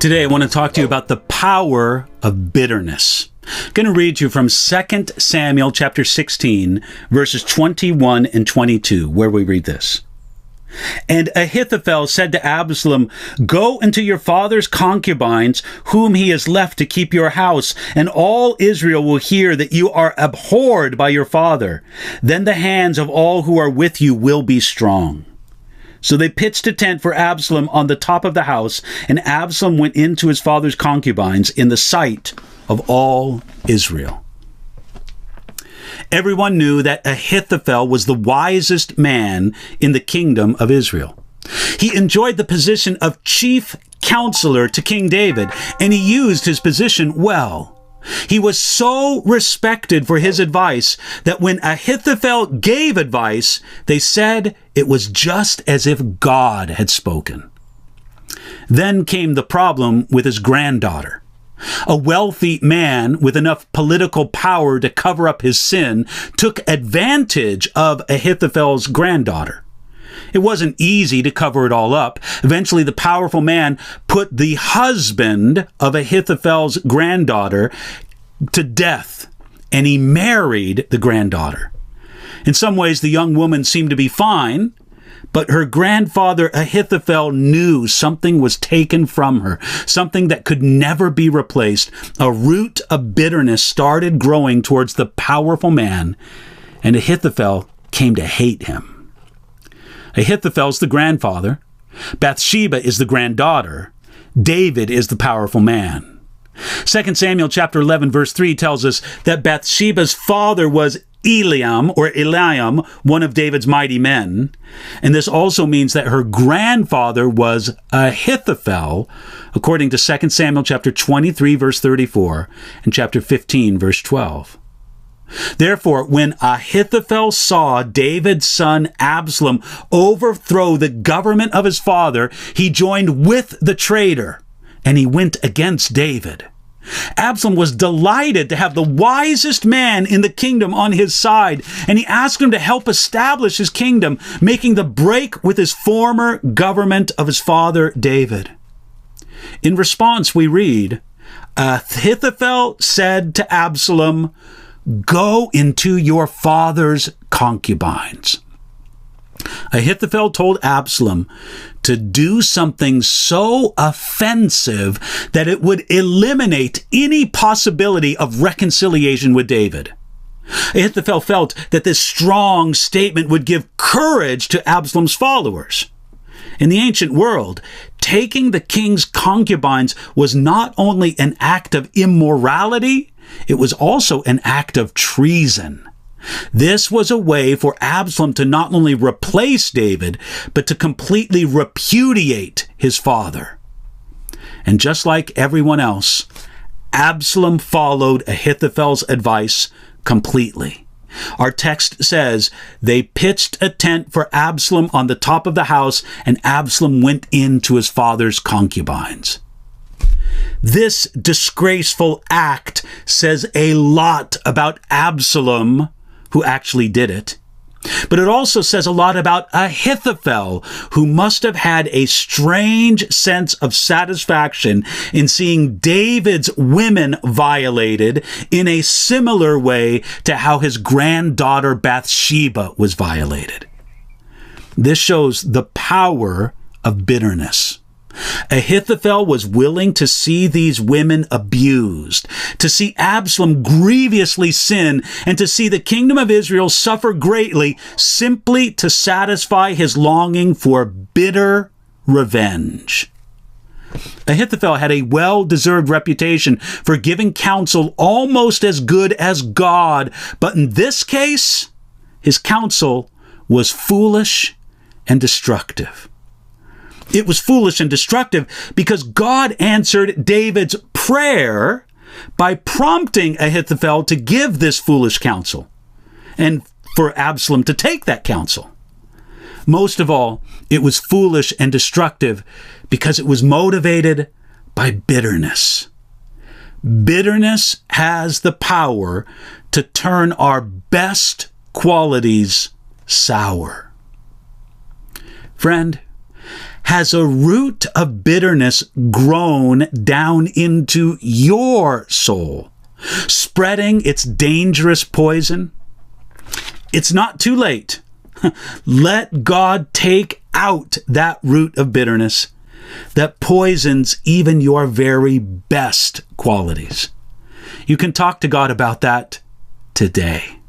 Today I want to talk to you about the power of bitterness. I'm going to read you from 2 Samuel chapter 16, verses 21 and 22, where we read this. And Ahithophel said to Absalom, "Go into your father's concubines, whom he has left to keep your house, and all Israel will hear that you are abhorred by your father. Then the hands of all who are with you will be strong." So they pitched a tent for Absalom on the top of the house, and Absalom went into his father's concubines in the sight of all Israel. Everyone knew that Ahithophel was the wisest man in the kingdom of Israel. He enjoyed the position of chief counselor to King David, and he used his position well. He was so respected for his advice that when Ahithophel gave advice, they said it was just as if God had spoken. Then came the problem with his granddaughter. A wealthy man with enough political power to cover up his sin took advantage of Ahithophel's granddaughter. It wasn't easy to cover it all up. Eventually, the powerful man put the husband of Ahithophel's granddaughter to death, and he married the granddaughter. In some ways, the young woman seemed to be fine, but her grandfather Ahithophel knew something was taken from her, something that could never be replaced. A root of bitterness started growing towards the powerful man, and Ahithophel came to hate him. Ahithophel's the grandfather. Bathsheba is the granddaughter. David is the powerful man. 2 Samuel chapter 11 verse 3 tells us that Bathsheba's father was Eliam, one of David's mighty men. And this also means that her grandfather was Ahithophel, according to 2 Samuel chapter 23 verse 34 and chapter 15 verse 12. Therefore, when Ahithophel saw David's son Absalom overthrow the government of his father, he joined with the traitor, and he went against David. Absalom was delighted to have the wisest man in the kingdom on his side, and he asked him to help establish his kingdom, making the break with his former government of his father David. In response, we read, Ahithophel said to Absalom, "Go into your father's concubines." Ahithophel told Absalom to do something so offensive that it would eliminate any possibility of reconciliation with David. Ahithophel felt that this strong statement would give courage to Absalom's followers. In the ancient world, taking the king's concubines was not only an act of immorality, it was also an act of treason. This was a way for Absalom to not only replace David, but to completely repudiate his father. And just like everyone else, Absalom followed Ahithophel's advice completely. Our text says they pitched a tent for Absalom on the top of the house, and Absalom went into his father's concubines. This disgraceful act says a lot about Absalom, who actually did it. But it also says a lot about Ahithophel, who must have had a strange sense of satisfaction in seeing David's women violated in a similar way to how his granddaughter Bathsheba was violated. This shows the power of bitterness. Ahithophel was willing to see these women abused, to see Absalom grievously sin, and to see the kingdom of Israel suffer greatly simply to satisfy his longing for bitter revenge. Ahithophel had a well-deserved reputation for giving counsel almost as good as God, but in this case, his counsel was foolish and destructive. It was foolish and destructive because God answered David's prayer by prompting Ahithophel to give this foolish counsel and for Absalom to take that counsel. Most of all, it was foolish and destructive because it was motivated by bitterness. Bitterness has the power to turn our best qualities sour. Friend, Has a root of bitterness grown down into your soul, spreading its dangerous poison? It's not too late. Let God take out that root of bitterness that poisons even your very best qualities. You can talk to God about that today.